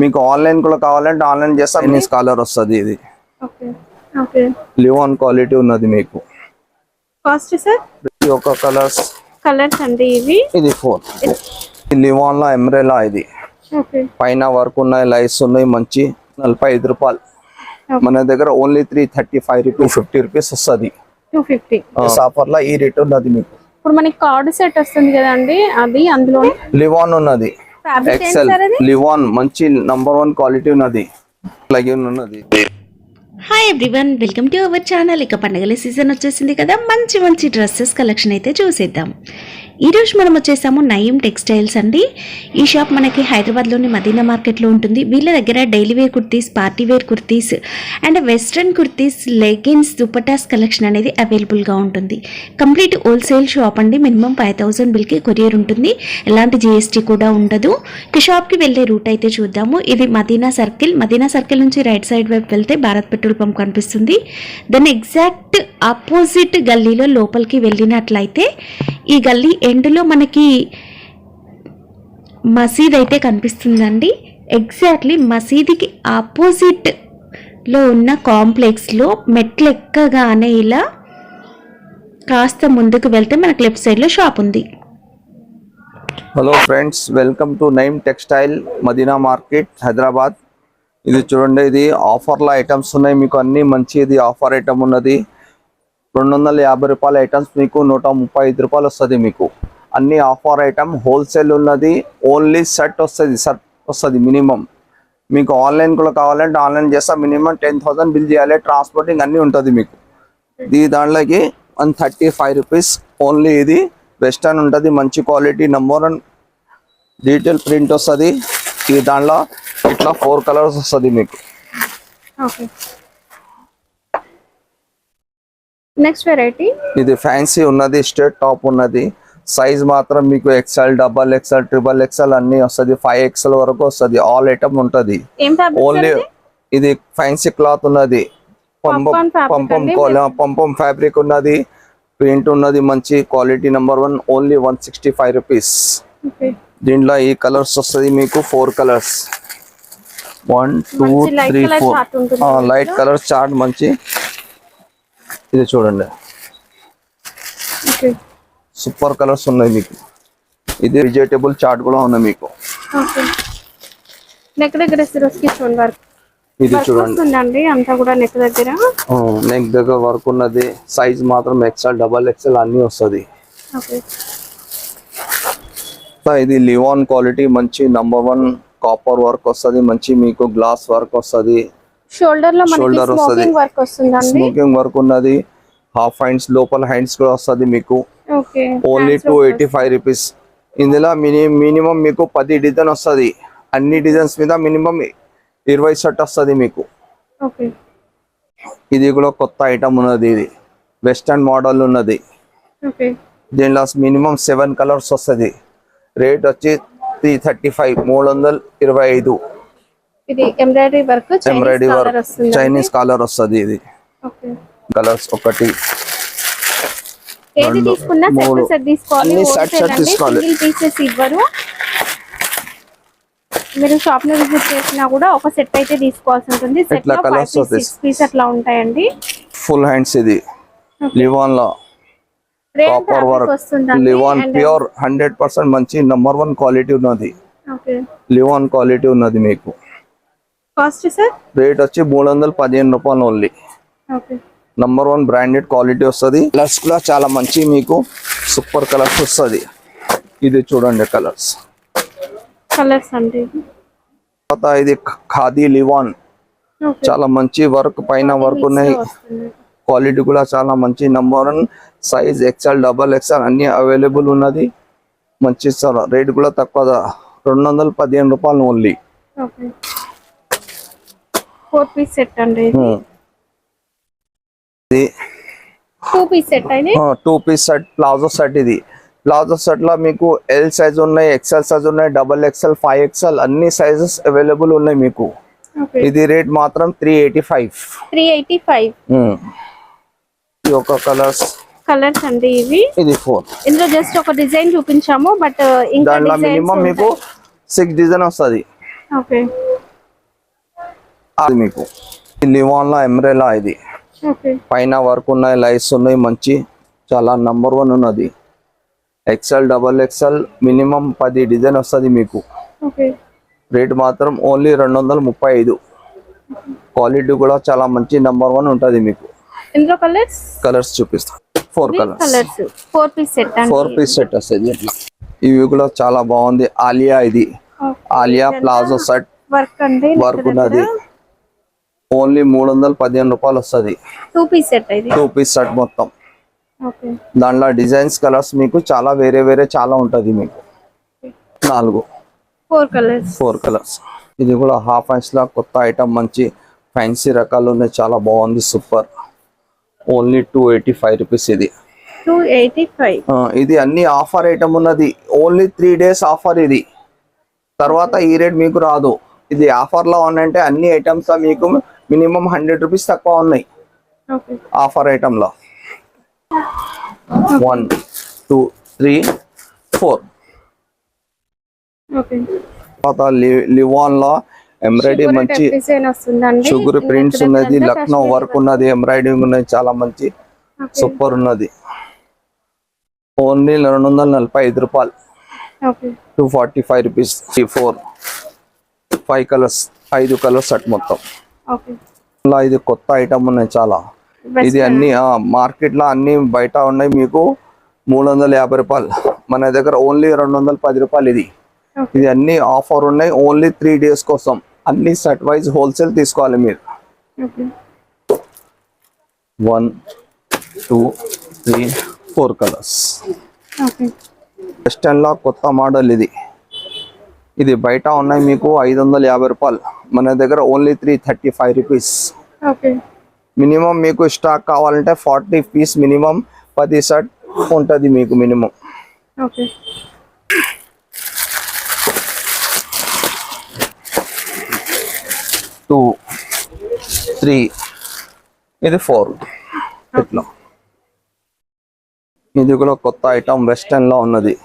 మీకు ఆన్లైన్ కూడా కావాలంటే ఆన్లైన్ చేస్తా. చైనీస్ కాలర్ వస్తుంది ఇది. Okay okay. లివాన్ క్వాలిటీ ఉన్నది మీకు. Cost sir? ఒక కలర్స్ అండి ఇవి. ఇది 4. లివాన్ లో ఎంబ్రెలా ఇది. ఓకే. పైన వర్క్ ఉన్నాయి, లైట్స్ ఉన్నాయి, మంచి 45 రూపాయలు. మన దగ్గర ఓన్లీ 335 రూపీస్, 50 రూపీస్ వస్తుంది. 250 ఆఫర్ లో ఈ రేట్ ఉన్నది మీకు. ఇప్పుడు మనకి కార్డ్ సెట్ వస్తుంది కదండి, అది అందులో లివాన్ ఉన్నది. ఎక్సెల్ లివాన్ మంచి నంబర్ 1 క్వాలిటీ ఉన్నది. లగిన్ ఉన్నది. Hi everyone, welcome to our channel. ఇక పండుగల సీజన్ వచ్చేసింది కదా, మంచి మంచి డ్రెస్సెస్ కలెక్షన్ అయితే చూసేద్దాం. ఈరోజు మనం వచ్చేసాము నయీం టెక్స్టైల్స్ అండి. ఈ షాప్ మనకి హైదరాబాద్లోని మదీనా మార్కెట్లో ఉంటుంది. వీళ్ళ దగ్గర daily wear kurtis, party wear kurtis and western kurtis, leggings, dupattas collection అనేది అవైలబుల్గా ఉంటుంది. కంప్లీట్ హోల్సేల్ షాప్ అండి. మినిమం 5000 బిల్కి కొరియర్ ఉంటుంది. ఎలాంటి జిఎస్టీ కూడా ఉండదు. ఇక షాప్కి వెళ్ళే రూట్ అయితే చూద్దాము. ఇది మదీనా సర్కిల్ నుంచి రైట్ సైడ్ వైపు వెళ్తే భారత్ పెట్రోల్ పంప్ కనిపిస్తుంది. దాని ఎగ్జాక్ట్ ఆపోజిట్ గల్లీలో లోపలికి వెళ్ళినట్లయితే ఈ గల్లీ ఎండ్లో మనకి మసీద్ అయితే కనిపిస్తుందండి. ఎగ్జాక్ట్లీ మసీదుకి ఆపోజిట్లో ఉన్న కాంప్లెక్స్లో మెట్లు ఎక్కగానే ఇలా కాస్త ముందుకు వెళ్తే మనకి లెఫ్ట్ సైడ్లో షాప్ ఉంది. Hello friends, welcome to Nayeem textile, Madina market, Hyderabad. ఇది చూడండి, ఇది ఆఫర్లో ఐటమ్స్ ఉన్నాయి మీకు. అన్ని మంచి ఇది ఆఫర్ ఐటమ్ ఉన్నది. 250 రూపాయల ఐటమ్స్ మీకు 135 రూపాయలు వస్తుంది మీకు. అన్ని ఆఫర్ ఐటమ్, హోల్సేల్ ఉన్నది. ఓన్లీ సెట్ వస్తుంది మినిమం. మీకు ఆన్లైన్ కూడా కావాలంటే ఆన్లైన్ చేస్తా. మినిమం 10,000 బిల్ చేయాలి. ట్రాన్స్పోర్టింగ్ అన్నీ ఉంటుంది మీకు. ఈ దాంట్లోకి 135 రూపీస్ ఓన్లీ. ఇది వెస్టర్న్ ఉంటుంది, మంచి క్వాలిటీ, నంబర్ 1 డీటెయిల్ ప్రింట్ వస్తుంది. ఈ దాంట్లో ఇట్లా 4 కలర్స్ వస్తుంది మీకు. ఓకే. నెక్స్ట్ వెరైటీ ఇది ఫ్యాన్సీ ఉన్నది, స్ట్రేట్ టాప్ ఉన్నది. సైజ్ మాత్రం మీకు XL, double XL, triple XL అన్ని వస్తుంది. 5XL వరకు వస్తుంది. ఆల్ ఐటమ్ ఉంటుంది. ఓన్లీ ఇది ఫ్యాన్సీ క్లాత్ ఉన్నది. పంపం ఫ్యాబ్రిక్ ఉన్నది, ప్రింట్ ఉన్నది, మంచి క్వాలిటీ, నంబర్ 1. Only 165 rupees. దీంట్లో ఈ కలర్స్ వస్తుంది మీకు. 4 కలర్స్, 1 2 3 4 లైట్ కలర్ చార్ట్ మంచి. ఇది చూడండి, సూపర్ కలర్స్ ఉన్నాయి మీకు. ఇది వెజిటేబుల్ చార్ట్ కూడా ఉన్నాయి మీకు. ఇది చూడండి, అంతా కూడా నెక్ దగ్గర వర్క్ ఉన్నది. సైజ్ మాత్రం ఎక్స్ఎల్, డబల్ ఎక్స్ఎల్ అన్ని వస్తుంది. ఇది లివాన్ క్వాలిటీ, మంచి నంబర్ 1 కాపర్ వర్క్ వస్తుంది. మంచి మీకు గ్లాస్ వర్క్ వస్తుంది. షోల్డర్ వస్తుంది, స్మోకింగ్ వర్క్ ఉన్నది. హాఫ్ హ్యాండ్స్, లోపల హ్యాండ్స్ కూడా వస్తుంది మీకు. Only 285 rupees. ఇందులో మినిమం మీకు 10 డిజైన్ వస్తుంది. అన్ని డిజైన్స్ మీద మినిమం 20 సెట్ వస్తుంది మీకు. ఇది కూడా కొత్త ఐటమ్ ఉన్నది. ఇది వెస్టర్న్ మోడల్ ఉన్నది. దీనిలో మినిమం 7 కలర్స్ వస్తుంది. రేట్ వచ్చి 335, 325. ఇది ఎంబ్రాయిడరీ వర్క్, చైనీస్ కాలర్ వస్తుంది. ఇది కలర్స్ ఒకటి, ఏది తీసుకున్నా సెట్ తీసుకోవాలి. సింగిల్ పీసెస్ ఇవ్వరు. మీరు షాప్ లో విజిట్ చేసినా కూడా ఒక సెట్ అయితే తీసుకోవాల్సి ఉంటుంది. సెట్ లో 5 పీస్ అట్లా ఉంటాయండి. Full hands. ఇది లివాన్ లో కాపర్ వర్క్, లివాన్ ప్యూర్ 100% మంచి నంబర్ 1 క్వాలిటీ ఉన్నది. లివాన్ క్వాలిటీ ఉన్నది మీకు. Cost sir? రేట్ వచ్చి 315 రూపాయలు ఓన్లీ. నంబర్ 1 బ్రాండెడ్ క్వాలిటీ వస్తుంది. కలర్స్ కూడా చాలా మంచి మీకు. సూపర్ కలర్స్ వస్తుంది. ఇది చూడండి కలర్స్ అండి. ఇది ఖాదీ లివాన్, చాలా మంచి వర్క్, పైన వర్క్ ఉన్నాయి. క్వాలిటీ కూడా చాలా మంచి. Number 1 size XL, double XL అన్ని అవైలబుల్ ఉన్నది. మంచి సార్. రేట్ కూడా తక్కువ, 215 రూపాయలు ఓన్లీ. 4 పీస్ సెట్ అండి. 2 పీస్ సెట్ అయితే 2 పీస్ సెట్ ప్లాజో సెట్. ఇది ప్లాజో సెట్ లో మీకు ఎల్ సైజ్ ఉన్నాయి, ఎక్స్ఎల్ సైజ్ ఉన్నాయి, డబల్ ఎక్స్ఎల్, 5XL అన్ని సైజెస్ అవైలబుల్ ఉన్నాయి మీకు. ఇది రేట్ మాత్రం 385. ఒక కలర్స్ అండి ఇవి. ఇది 4. ఇందులో జస్ట్ ఒక డిజైన్ చూపించాము, బట్ ఇంకా మినిమం మీకు 6 డిజైన్ వస్తుంది. అది మీకు లివాన్ లో ఎంబ్రెలా ఇది ఓకే పైన వర్క్ ఉన్నాయి, లైట్స్ ఉన్నాయి, మంచి చాలా నంబర్ 1 ఉన్నది. Excel double excel minimum 10 design వస్తుంది మీకు. ఓకే రేట్ మాత్రం ఓన్లీ 235. క్వాలిటీ కూడా చాలా మంచి నంబర్ 1 ఉంటుంది మీకు. ఇందులో కలర్స్ కలర్స్ చూపిస్తాను. 4 కలర్స్ 4 పీస్ సెట్ అండి. 4 పీస్ సెట్ వస్తుంది ఇట్లా. ఇవి కూడా చాలా బాగుంది. ఆలియా ఇది ఆలియా ప్లాజో సెట్ వర్క్ అండి, వర్క్ ఉన్నది. ఓన్లీ 315 రూపాయలు వస్తుంది. 2 పీస్ సెట్ ఇది. 2 పీస్ సెట్ మొత్తం. ఓకే దాంట్లో డిజైన్స్ కలర్స్ మీకు చాలా వేరే చాలా ఉంటది మీకు. 4 కలర్స్. ఇది కూడా హాఫ్ ఐన్స్ లా కొత్త ఐటమ్, మంచి ఫ్యాన్సీ రకాలు ఉన్నాయి, చాలా బాగుంది, సూపర్. ఓన్లీ 285 రూపీస్ ఇది. 285. ఇది అన్ని ఆఫర్ ఐటమ్ ఉన్నది. ఓన్లీ 3 డేస్ ఆఫర్ ఇది. తర్వాత ఈ రేట్ మీకు రాదు. ఇది ఆఫర్ లో ఉన్నాయంటే అన్ని ఐటమ్స్ మీకు మినిమం 100 రూపీస్ తక్కువ ఉన్నాయి ఓకే ఆఫర్ ఐటమ్ లో. 1 2 3 4. ఓకే తర్వాత లివాన్ లో ఎంబ్రాయిడరీ మంచి డిజైన్ వస్తుందండి. షుగర్ ప్రింట్స్ ఉన్నది, లక్నో వర్క్ ఉన్నది, ఎంబ్రాయిడరింగ్ ఉన్నది, చాలా మంచి సూపర్ ఉన్నది. ఓన్లీ 245 రూపాయలు. Okay 245 rupees. 5 colours 5 colours set మొత్తం. ఓకే ఇలా ఇది కొత్త ఐటమ్ ఉన్నాయి చాలా. ఇది అన్ని మార్కెట్ లో అన్ని బయట ఉన్నాయి మీకు 350 రూపాయలు. మన దగ్గర ఓన్లీ 210 రూపాయలు ఇది. ఇది అన్ని ఆఫర్ ఉన్నాయి ఓన్లీ 3 డేస్ కోసం. అన్ని సెట్ వైజ్ హోల్సేల్ తీసుకోవాలి మీరు. Okay 1 2 3 4 colours. ఓకే వెస్టర్న్ లో కొత్త మోడల్ ఇది. ఇది బయట ఉన్నాయి మీకు 550 రూపాయలు. మన దగ్గర ఓన్లీ 335 రూపీస్. ఓకే మినిమం మీకు స్టాక్ కావాలంటే 40 పీస్ మినిమం 10 సెట్ ఉంటుంది మీకు మినిమం. ఓకే 2 3 ఇది 4 ఇట్లా. ఇది కూడా కొత్త ఐటమ్ వెస్టర్న్ లో ఉన్నది.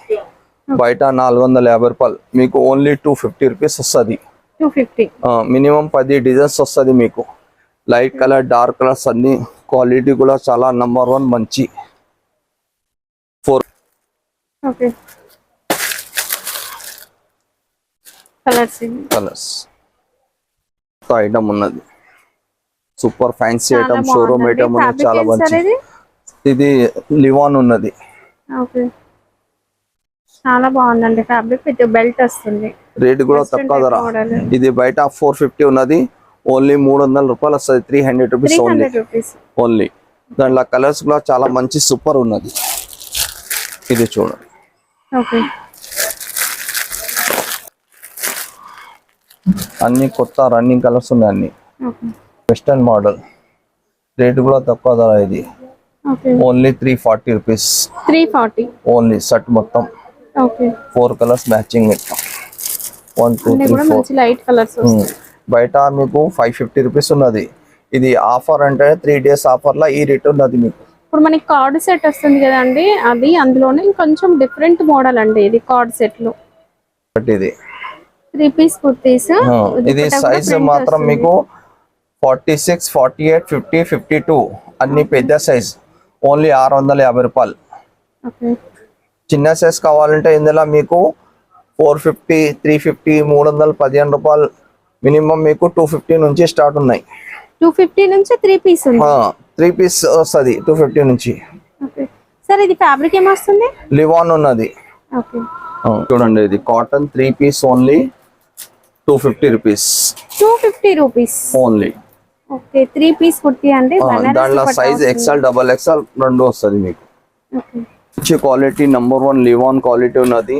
బయట 450 రూపాయలు, మీకు ఓన్లీ 250 రూపీస్ వస్తుంది. 250. మినిమం 10 డిజైన్స్ వస్తుంది మీకు. లైట్ కలర్ డార్క్ కలర్స్ అన్ని. క్వాలిటీ కూడా చాలా నంబర్ 1 మంచి. 4 ఓకే కలర్స్ ఐటమ్ ఉన్నది. సూపర్ ఫ్యాన్సీ చాలా ఐటమ్, షోరూమ్ బాగుందండి. ఐటమ్ ఉన్నది, చాలా Fabric మంచి. ఏంటి ఇది లివాన్ ఉన్నది. ఓకే చాలా బాగుందండి. ఫ్యాబ్రిక్ విత్ బెల్ట్ వస్తుంది. రేట్ కూడా Western తక్కువ ధర. type model. ఇది బయట 450 ఉన్నది, ఓన్లీ 300 రూపాయలు వస్తుంది. 300 రూపీస్ ఓన్లీ. 300 రూపీస్. ఓన్లీ. దాంట్లో కలర్స్ కూడా చాలా మంచి సూపర్ ఉన్నది. ఇది చూడండి. ఓకే అన్ని కొత్త రన్నింగ్ కలర్స్ ఉన్నాయి అన్ని. Okay western model. రేట్ కూడా తక్కువ ధర. ఇది okay only 340 rupees. 340. Only set మొత్తం. Okay 4 colours matching. 1 2 అన్ని 3 కూడా 4. మంచి లైట్ కలర్స్ వస్తాయి. బయట మీకు 550 రూపీస్ ఉన్నది. ఇది ఆఫర్ అంటే 3 డేస్ ఆఫర్ లా ఈ రేట్ ఉన్నది మీకు. ఇప్పుడు మనకి కార్డ్ సెట్ వస్తుంది కదండి, అది అందులోనే కొంచెం డిఫరెంట్ మోడల్ అండి. ఇది కార్డ్ సెట్ లో ఇది 3 పీస్ కుర్తీస్. ఇది సైజ్ మాత్రం మీకు 46 48 50 52 అన్ని పెద్ద సైజ్. ఓన్లీ 650 రూపాయలు. ఓకే చిన్న సైజ్ కావాలంటే ఇందులో మీకు 450 350 315 రూపాయలు మినిమం. మీకు 250 నుంచి స్టార్ట్ ఉన్నాయి. 250 నుంచి 3 పీస్ ఉంది. 3 పీస్ వస్తుంది 250 నుంచి. ఓకే సార్ ఇది ఫ్యాబ్రిక్ ఏమొస్తుంది? లివాన్ ఉన్నది. ఓకే చూడండి, ఇది cotton 3 piece only 250 rupees. 250 rupees only. Okay 3 piece kurti అండి. దాంట్లో సైజ్ ఎక్సెల్ డబల్ ఎక్సెల్ రెండు వస్తుంది మీకు. ఓకే మంచి క్వాలిటీ నంబర్ 1 లివాన్ క్వాలిటీ ఉన్నది.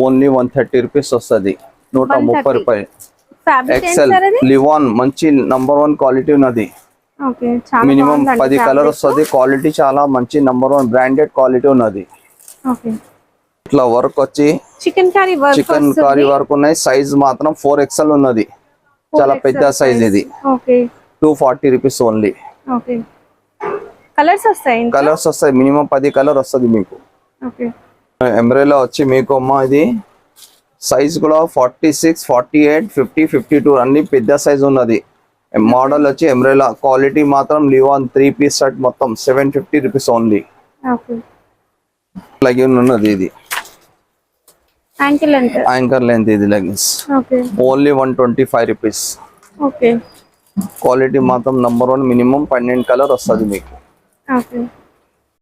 ఓన్లీ 130 రూపీస్ వస్తుంది. 130 రూపాయలు. ఫ్యాబ్రిక్ ఏంటి ఎక్సెల్ సార్ అది? లివాన్ మంచి నంబర్ 1 క్వాలిటీ ఉన్నది. ఓకే చాలా మినిమం బాగుందండి 10 కలర్ fabric. వస్తుంది. క్వాలిటీ చాలా మంచి నంబర్ 1 బ్రాండెడ్ క్వాలిటీ ఉన్నది. ఓకే ఇట్లా వర్క్ వచ్చి chicken curry work chicken curry work ఉన్నాయి. సైజ్ మాత్రం 4XL ఉన్నది. చాలా పెద్ద సైజ్ ఇది. Okay 240 rupees only. Okay colours వస్తాయి ఇంకా? కలర్స్ వస్తాయి మినిమం 10 కలర్ వస్తుంది మీకు. ఓకే ఎంబ్రెలా వచ్చి మీకు అమ్మా ఇది సైజ్ కూడా 46 48 50 52 అన్ని పెద్ద సైజ్ ఉన్నది. మోడల్ వచ్చి ఎంబ్రెలా, క్వాలిటీ మాత్రం లివాన్ 3 పీస్ షర్ట్ మొత్తం 750 రూపీస్ ఓన్లీ. ఓకే. లెగిన్ ఉన్నది ఇది యాంకిల్ లెంత్. యాంకర్ లెంత్ ఇది leggings okay. Only 125 rupees. Okay. Quality మాత్రం నంబర్ 1 మినిమం 12 కలర్ వస్తుంది మీకు. ఓకే.